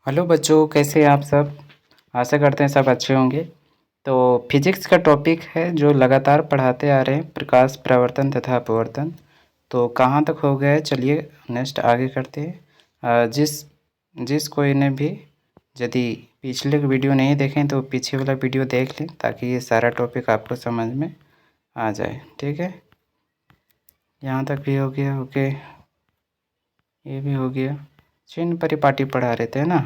Hello बच्चों, कैसे हैं आप सब। आशा करते हैं सब अच्छे होंगे। तो फिजिक्स का टॉपिक है जो लगातार पढ़ाते आ रहे हैं, प्रकाश प्रवर्तन तथा अपवर्तन। तो कहाँ तक हो गया है, चलिए नेक्स्ट आगे करते हैं। जिस जिस कोई ने भी यदि पिछले वीडियो नहीं देखें तो पीछे वाला वीडियो देख लें, ताकि ये सारा टॉपिक आपको समझ में आ जाए। ठीक है, यहाँ तक भी हो गया। ओके, ये भी हो गया। चिन्ह परिपाटी पढ़ा रहे थे ना,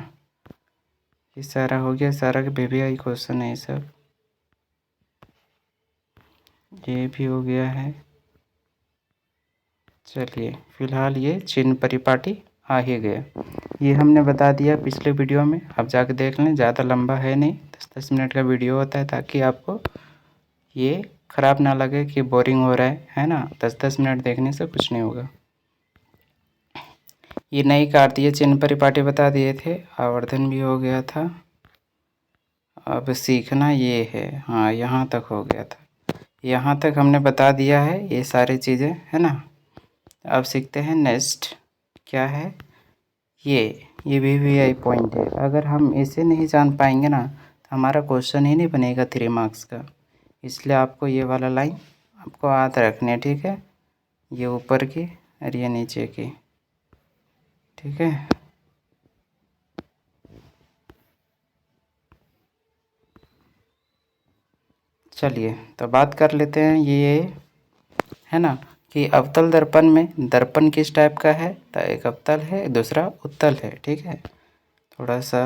ये सारा हो गया। सारा के VVI क्वेश्चन है ये सब। ये भी हो गया है। चलिए फिलहाल ये चिन्ह परिपाटी आ ही गया। ये हमने बता दिया पिछले वीडियो में, आप जाके देख लें। ज़्यादा लंबा है नहीं, 10-10 मिनट का वीडियो होता है, ताकि आपको ये ख़राब ना लगे कि बोरिंग हो रहा है ना। 10-10 मिनट देखने से कुछ नहीं होगा। ये नई काट दिए, चिन्ह परिपाटी बता दिए थे, आवर्धन भी हो गया था। अब सीखना ये है, हाँ यहाँ तक हो गया था। यहाँ तक हमने बता दिया है ये सारी चीज़ें, है ना। अब सीखते हैं नेक्स्ट क्या है। ये VVI पॉइंट है। अगर हम इसे नहीं जान पाएंगे ना तो हमारा क्वेश्चन ही नहीं बनेगा 3 मार्क्स का। इसलिए आपको ये वाला लाइन आपको याद रखनी है, ठीक है। ये ऊपर की और ये नीचे की, ठीक है। चलिए तो बात कर लेते हैं ये, है ना, कि अवतल दर्पण में दर्पण किस टाइप का है। तो एक अवतल है, दूसरा उत्तल है, ठीक है। थोड़ा सा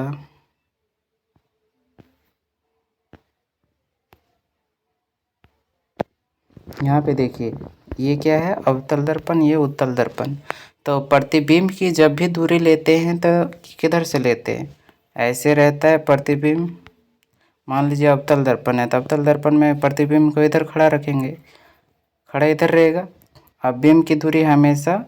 यहाँ पे देखिए, ये क्या है, अवतल दर्पण, ये उत्तल दर्पण। तो प्रतिबिंब की जब भी दूरी लेते हैं तो किधर से लेते हैं, ऐसे रहता है प्रतिबिंब। मान लीजिए अवतल दर्पण है तो अवतल दर्पण में प्रतिबिंब को इधर खड़ा रखेंगे, खड़ा इधर रहेगा। अब बिंब की दूरी हमेशा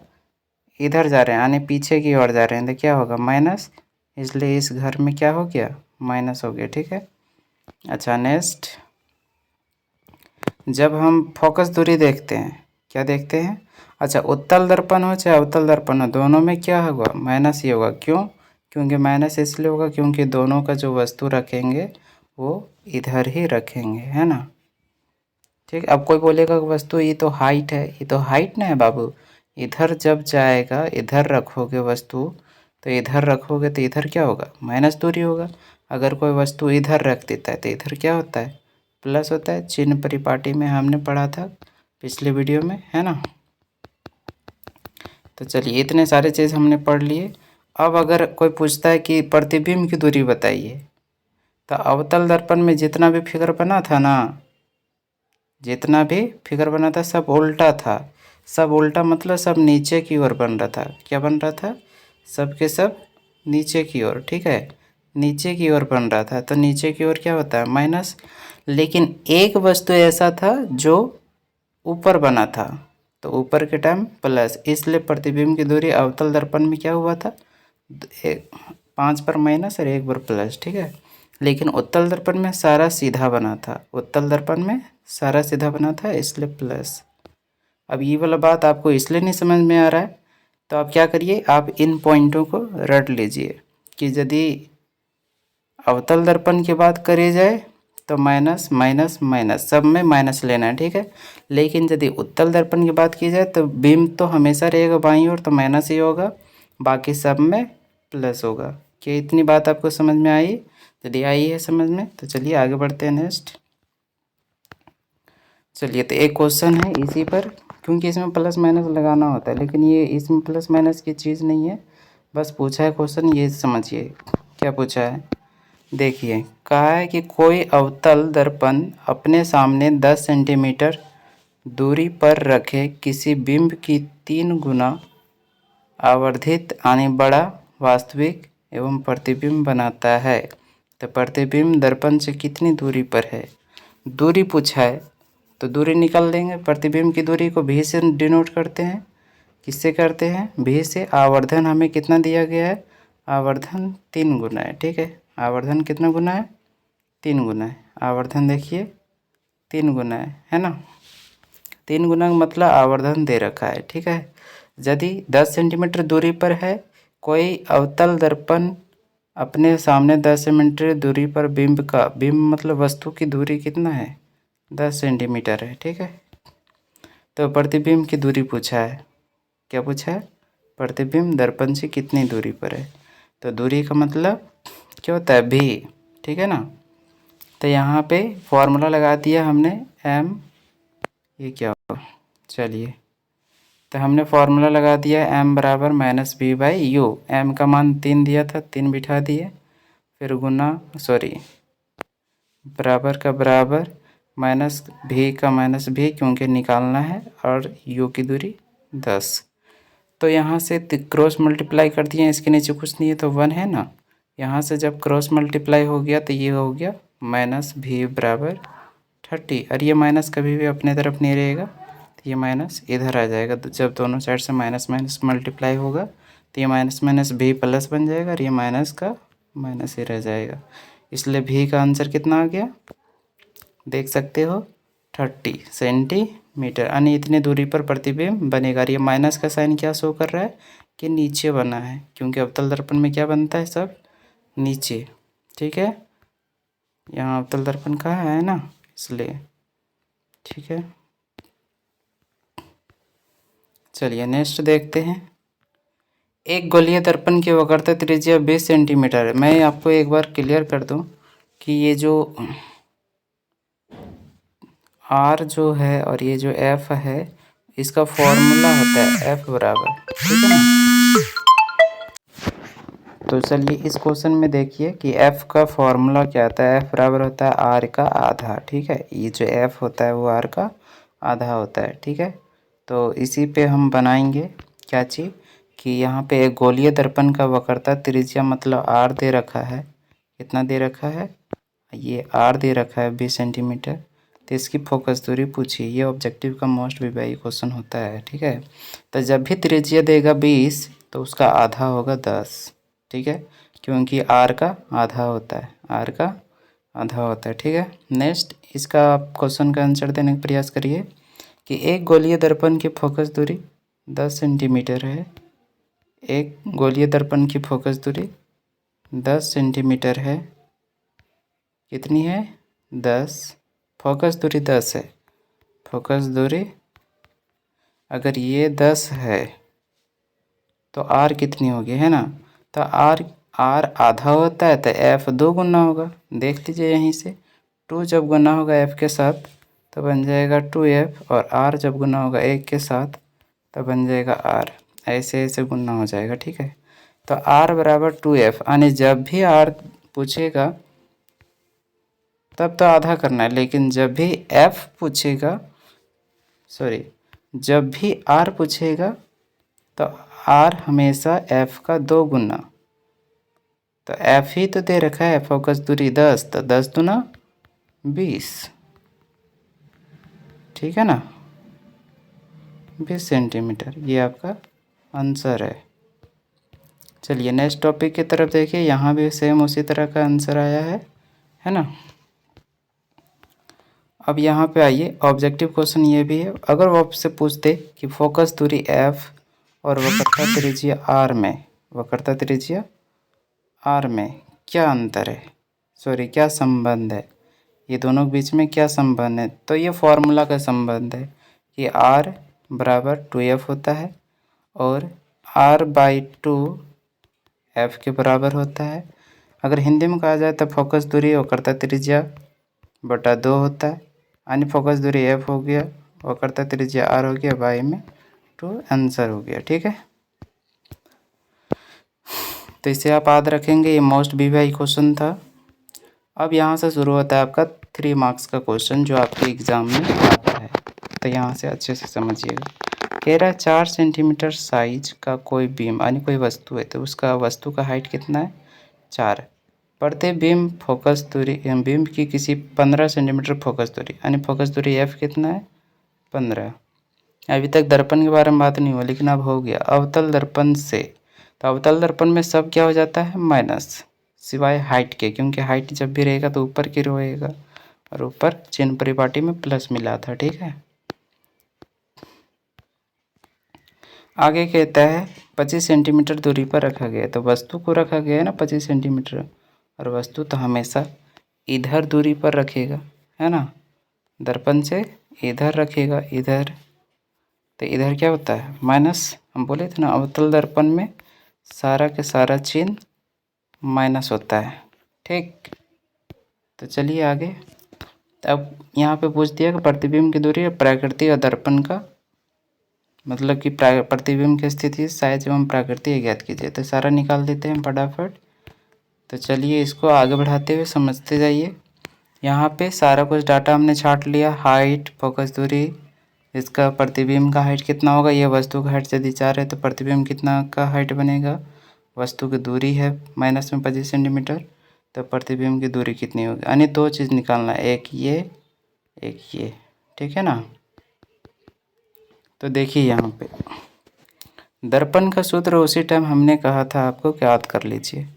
इधर जा रहे हैं, यानी पीछे की ओर जा रहे हैं, तो क्या होगा, माइनस। इसलिए इस घर में क्या हो गया, माइनस हो गया, ठीक है। अच्छा नेक्स्ट, जब हम फोकस दूरी देखते हैं, क्या देखते हैं। अच्छा, उत्तल दर्पण हो चाहे अवतल दर्पण हो, दोनों में क्या होगा, माइनस ही होगा। क्यों, क्योंकि माइनस इसलिए होगा क्योंकि दोनों का जो वस्तु रखेंगे वो इधर ही रखेंगे, है ना। ठीक, अब कोई बोलेगा कि वस्तु ये तो हाइट है, ये तो हाइट ना है बाबू। इधर जब जाएगा, इधर रखोगे वस्तु, तो इधर रखोगे तो इधर क्या होगा, माइनस दूरी होगा। अगर कोई वस्तु इधर रख देता है तो इधर क्या होता है, प्लस होता है। चिन्ह परिपाटी में हमने पढ़ा था पिछले वीडियो में, है ना। तो चलिए इतने सारे चीज़ हमने पढ़ लिए। अब अगर कोई पूछता है कि प्रतिबिंब की दूरी बताइए, तो अवतल दर्पण में जितना भी फिगर बना था ना, जितना भी फिगर बना था सब उल्टा था। सब उल्टा मतलब सब नीचे की ओर बन रहा था। क्या बन रहा था, सब के सब नीचे की ओर, ठीक है, नीचे की ओर बन रहा था। तो नीचे की ओर क्या होता है, माइनस। लेकिन एक वस्तु ऐसा था जो ऊपर बना था, तो ऊपर के टाइम प्लस, इसलिए प्रतिबिंब की दूरी अवतल दर्पण में क्या हुआ था, 5 पर माइनस और 1 पर प्लस, ठीक है। लेकिन उत्तल दर्पण में सारा सीधा बना था, उत्तल दर्पण में सारा सीधा बना था, इसलिए प्लस। अब ये वाला बात आपको इसलिए नहीं समझ में आ रहा है, तो आप क्या करिए, आप इन पॉइंटों को रट लीजिए कि यदि अवतल दर्पण की बात करी जाए तो माइनस माइनस माइनस, सब में माइनस लेना है, ठीक है। लेकिन यदि उत्तल दर्पण की बात की जाए तो बिंब तो हमेशा रहेगा बाईं ओर, तो माइनस ही होगा, बाकी सब में प्लस होगा। क्या इतनी बात आपको समझ में आई। यदि आई है समझ में तो चलिए आगे बढ़ते हैं नेक्स्ट। चलिए तो एक क्वेश्चन है इसी पर, क्योंकि इसमें प्लस माइनस लगाना होता है, लेकिन ये इसमें प्लस माइनस की चीज़ नहीं है। बस पूछा है क्वेश्चन, ये समझिए क्या पूछा है। देखिए, कहा है कि कोई अवतल दर्पण अपने सामने 10 सेंटीमीटर दूरी पर रखे किसी बिंब की 3 गुना आवर्धित यानी बड़ा वास्तविक एवं प्रतिबिंब बनाता है। तो प्रतिबिंब दर्पण से कितनी दूरी पर है, दूरी पूछा है तो दूरी निकाल देंगे। प्रतिबिंब की दूरी को भी से डिनोट करते हैं, किससे करते हैं, भी से। आवर्धन हमें कितना दिया गया है, आवर्धन 3 गुना है, ठीक है। आवर्धन कितना गुना है, 3 गुना है। आवर्धन देखिए 3 गुना है ना। 3 गुना का मतलब आवर्धन दे रखा है, ठीक है। यदि 10 सेंटीमीटर दूरी पर है कोई अवतल दर्पण अपने सामने 10 सेंटीमीटर दूरी पर बिंब मतलब वस्तु की दूरी कितना है, 10 सेंटीमीटर है। ठीक है, तो प्रतिबिंब की दूरी पूछा है। क्या पूछा है, प्रतिबिंब दर्पण से कितनी दूरी पर है। तो दूरी का मतलब क्या होता है, भी। ठीक है ना, तो यहाँ पे फॉर्मूला लगा दिया हमने एम, ये क्या होगा, चलिए, तो हमने फॉर्मूला लगा दिया एम बराबर minus B by U. M का मान 3 दिया था, 3 बिठा दिए, फिर गुना बराबर का बराबर माइनस भी का माइनस भी, क्योंकि निकालना है, और यू की दूरी 10। तो यहाँ से क्रॉस मल्टीप्लाई कर दिए, इसके नीचे कुछ नहीं है तो 1 है ना। यहाँ से जब क्रॉस मल्टीप्लाई हो गया तो ये हो गया माइनस भी बराबर 30, और ये माइनस कभी भी अपने तरफ नहीं रहेगा, तो ये माइनस इधर आ जाएगा। तो जब दोनों साइड से माइनस माइनस मल्टीप्लाई होगा तो ये माइनस माइनस भी प्लस बन जाएगा, और ये माइनस का माइनस ही रह जाएगा। इसलिए भी का आंसर कितना आ गया, देख सकते हो 30 सेंटीमीटर, यानी इतनी दूरी पर प्रतिबिंब बनेगा। ये माइनस का साइन क्या शो कर रहा है कि नीचे बना है, क्योंकि अवतल दर्पण में क्या बनता है, सब नीचे। ठीक है, यहाँ अवतल दर्पण कहाँ है ना, इसलिए। ठीक है, चलिए नेक्स्ट देखते हैं। एक गोलीय दर्पण की वक्रता त्रिज्या 20 सेंटीमीटर है। मैं आपको एक बार क्लियर कर दूं कि ये जो R जो है और ये जो F है, इसका फॉर्मूला होता है F बराबर, ठीक है ना। तो चलिए इस क्वेश्चन में देखिए कि F का फॉर्मूला क्या आता है, F बराबर होता है R का आधा। ठीक है, ये जो F होता है वो R का आधा होता है। ठीक है, तो इसी पे हम बनाएंगे क्या चीज़, कि यहाँ पे एक गोलीय दर्पण का वक्रता त्रिज्या मतलब R दे रखा है, कितना दे रखा है, ये R दे रखा है 20 सेंटीमीटर। तो इसकी फोकस दूरी पूछिए, ये ऑब्जेक्टिव का मोस्ट वीआई क्वेश्चन होता है। ठीक है, तो जब भी त्रिज्या देगा 20 तो उसका आधा होगा 10। ठीक है, क्योंकि R का आधा होता है, R का आधा होता है। ठीक है, नेक्स्ट इसका आप क्वेश्चन का आंसर देने का प्रयास करिए कि एक गोलीय दर्पण की फोकस दूरी 10 सेंटीमीटर है। एक गोलीय दर्पण की फोकस दूरी 10 सेंटीमीटर है। कितनी है, 10। फोकस दूरी 10 है। फोकस दूरी अगर ये 10 है तो R कितनी होगी, है ना। तो R आधा होता है तो F 2 गुना होगा। देख लीजिए यहीं से, 2 जब गुना होगा F के साथ तो बन जाएगा 2F, और R जब गुना होगा 1 के साथ तो बन जाएगा R। ऐसे ऐसे गुना हो जाएगा। ठीक है, तो R बराबर 2F, यानी जब भी R पूछेगा तब तो आधा करना है, लेकिन जब भी F पूछेगा, जब भी R पूछेगा तो R हमेशा F का 2 गुना। तो F ही तो दे रखा है, फोकस दूरी 10, तो 10 दूना 20। ठीक है ना, 20 सेंटीमीटर, ये आपका आंसर है। चलिए नेक्स्ट टॉपिक की तरफ देखिए, यहाँ भी सेम उसी तरह का आंसर आया है ना। अब यहाँ पे आइए, ऑब्जेक्टिव क्वेश्चन ये भी है। अगर वो आपसे पूछते कि फोकस दूरी F और वक्रता त्रिज्या R में क्या अंतर है, क्या संबंध है, ये दोनों के बीच में क्या संबंध है, तो ये फॉर्मूला का संबंध है कि R बराबर 2F होता है और R/2 F के बराबर होता है। अगर हिंदी में कहा जाए तो फोकस दूरी वक्रता त्रिज्या बटा 2 होता है, यानी फोकस दूरी F हो गया, वक्रता त्रिज्या R हो गया, बाई में 2 आंसर हो गया। ठीक है, तो इसे आप याद रखेंगे, ये मोस्ट वीआई क्वेश्चन था। अब यहाँ से शुरू होता है आपका 3 मार्क्स का क्वेश्चन जो आपके एग्ज़ाम में आता है, तो यहाँ से अच्छे से समझिएगा। कह रहा है 4 सेंटीमीटर साइज का कोई बीम, यानी कोई वस्तु है, तो उसका वस्तु का हाइट कितना है, 4। प्रतिबिंब फोकस दूरी, बिंब की किसी 15 सेंटीमीटर फोकस दूरी, यानी फोकस दूरी F कितना है, 15। अभी तक दर्पण के बारे में बात नहीं हुआ, लेकिन अब हो गया अवतल दर्पण से। तो अवतल दर्पण में सब क्या हो जाता है, माइनस, सिवाय हाइट के, क्योंकि हाइट जब भी रहेगा तो ऊपर की रहेगा, और ऊपर चिन्ह परिपाटी में प्लस मिला था। ठीक है, आगे कहता है 25 सेंटीमीटर दूरी पर रखा गया, तो वस्तु को रखा गया है ना 25 सेंटीमीटर, और वस्तु तो हमेशा इधर दूरी पर रखेगा, है ना, दर्पण से इधर रखेगा, इधर, तो इधर क्या होता है माइनस। हम बोले थे ना अवतल दर्पण में सारा के सारा चिन्ह माइनस होता है, ठीक। तो चलिए आगे। अब यहाँ पे पूछ दिया कि प्रतिबिंब की दूरी प्राकृतिक और दर्पण का, मतलब कि प्रतिबिंब की स्थिति, साइज एवं प्राकृतिक ज्ञात कीजिए। तो सारा निकाल देते हैं फटाफट। तो चलिए इसको आगे बढ़ाते हुए समझते जाइए। यहाँ पे सारा कुछ डाटा हमने छाट लिया, हाइट, फोकस दूरी, इसका प्रतिबिंब का हाइट कितना होगा, ये वस्तु का हाइट यदि 4 है तो प्रतिबिंब कितना का हाइट बनेगा, वस्तु की दूरी है माइनस में 25 सेंटीमीटर, तो प्रतिबिंब की दूरी कितनी होगी। यानी दो चीज़ निकालना है, एक ये, ठीक है ना। तो देखिए यहाँ पे दर्पण का सूत्र उसी टाइम हमने कहा था आपको कि याद कर लीजिए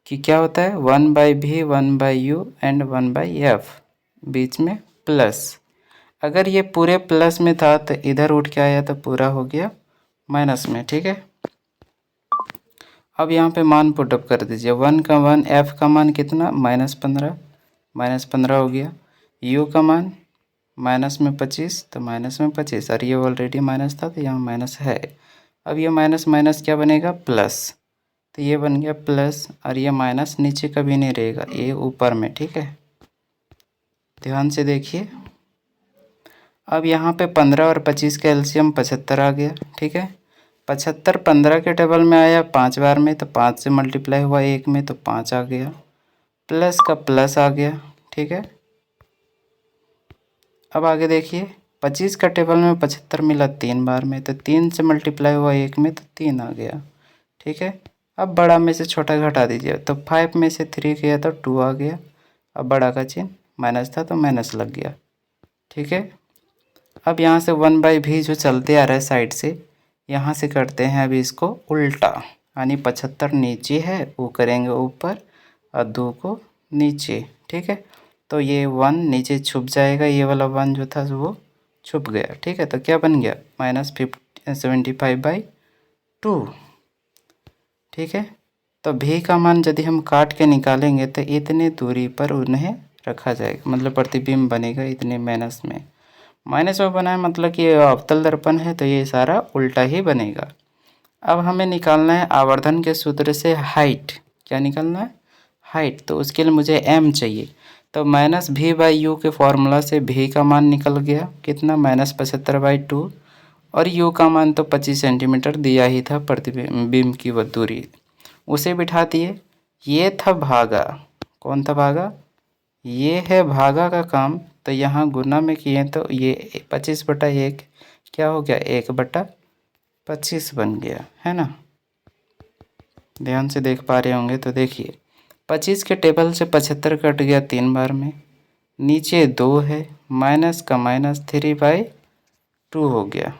कि क्या होता है 1/v 1/u एंड 1/f, बीच में प्लस। अगर ये पूरे प्लस में था तो इधर उठ के आया तो पूरा हो गया माइनस में, ठीक है। अब यहाँ पे मान पुटअप कर दीजिए, 1 का 1, f का मान कितना -15 हो गया, u का मान माइनस में 25 तो माइनस में 25, और ये ऑलरेडी माइनस था तो यहाँ माइनस है। अब ये माइनस माइनस क्या बनेगा प्लस, तो ये बन गया प्लस, और ये माइनस नीचे कभी नहीं रहेगा, ये ऊपर में, ठीक है। ध्यान से देखिए। अब यहाँ पे 15 और 25 का एलसीएम 75 आ गया, ठीक है। 75 15 के टेबल में आया 5 बार में, तो 5 से मल्टीप्लाई हुआ 1 में तो 5 आ गया, प्लस का प्लस आ गया, ठीक है। अब आगे देखिए 25 का टेबल में 75 मिला 3 बार में, तो 3 से मल्टीप्लाई हुआ 1 में तो 3 आ गया, ठीक है। अब बड़ा में से छोटा घटा दीजिए, तो 5 में से 3 गया तो 2 आ गया। अब बड़ा का चिन्ह माइनस था तो माइनस लग गया, ठीक है। अब यहाँ से 1/v जो चलते आ रहा है साइड से, यहाँ से करते हैं अभी इसको उल्टा, यानी 75 नीचे है वो करेंगे ऊपर और 2 को नीचे, ठीक है। तो ये 1 नीचे छुप जाएगा, ये वाला 1 जो था वो छुप गया, ठीक है। तो क्या बन गया -75/2, ठीक है। तो v का मान यदि हम काट के निकालेंगे तो इतने दूरी पर उन्हें रखा जाएगा, मतलब प्रतिबिंब बनेगा इतने माइनस में बना है, मतलब कि अवतल दर्पण है तो ये सारा उल्टा ही बनेगा। अब हमें निकालना है आवर्धन के सूत्र से हाइट, क्या निकालना है हाइट, तो उसके लिए मुझे m चाहिए। तो -v/u के फॉर्मूला से v का मान निकल गया कितना -75/2, और u का मान तो 25 सेंटीमीटर दिया ही था प्रतिबिंब की वो दूरी, उसे बिठा दिए। ये था भागा, कौन था भागा, ये है भागा का काम, तो यहाँ गुना में किए तो ये 25/1 क्या हो गया 1/25 बन गया, है ना। ध्यान से देख पा रहे होंगे। तो देखिए 25 के टेबल से 75 कट गया 3 बार में, नीचे 2 है, माइनस का माइनस 3/2 हो गया,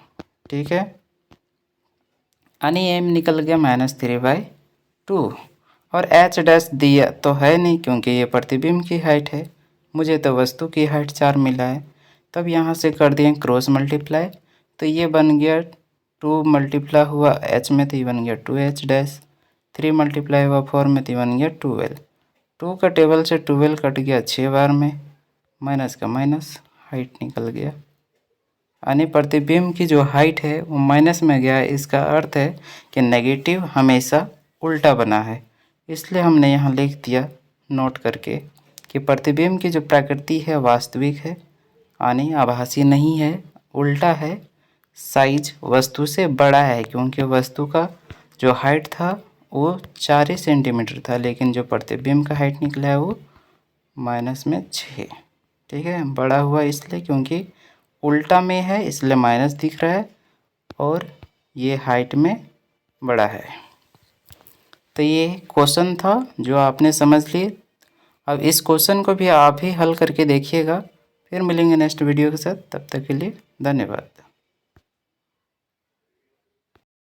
ठीक है। यानी m निकल गया -3/2, और h डैश दिया तो है नहीं क्योंकि ये प्रतिबिंब की हाइट है, मुझे तो वस्तु की हाइट 4 मिला है। तब यहाँ से कर दिए क्रॉस मल्टीप्लाई, तो ये बन गया 2 मल्टीप्लाई हुआ h में तो ये बन गया 2h डैश, 3 मल्टीप्लाई हुआ 4 में तो ये बन गया 12, 2 का टेबल से 12 कट गया 6 बार में, माइनस का माइनस हाइट निकल गया। यानी प्रतिबिंब की जो हाइट है वो माइनस में गया है, इसका अर्थ है कि नेगेटिव हमेशा उल्टा बना है, इसलिए हमने यहाँ लिख दिया नोट करके कि प्रतिबिंब की जो प्रकृति है वास्तविक है, यानी आभासी नहीं है, उल्टा है, साइज वस्तु से बड़ा है, क्योंकि वस्तु का जो हाइट था वो 4 सेंटीमीटर था, लेकिन जो प्रतिबिंब का हाइट निकला है वो -6, ठीक है। बड़ा हुआ इसलिए क्योंकि उल्टा में है इसलिए माइनस दिख रहा है, और ये हाइट में बड़ा है। तो ये क्वेश्चन था जो आपने समझ लिए। अब इस क्वेश्चन को भी आप ही हल करके देखिएगा। फिर मिलेंगे नेक्स्ट वीडियो के साथ, तब तक के लिए धन्यवाद।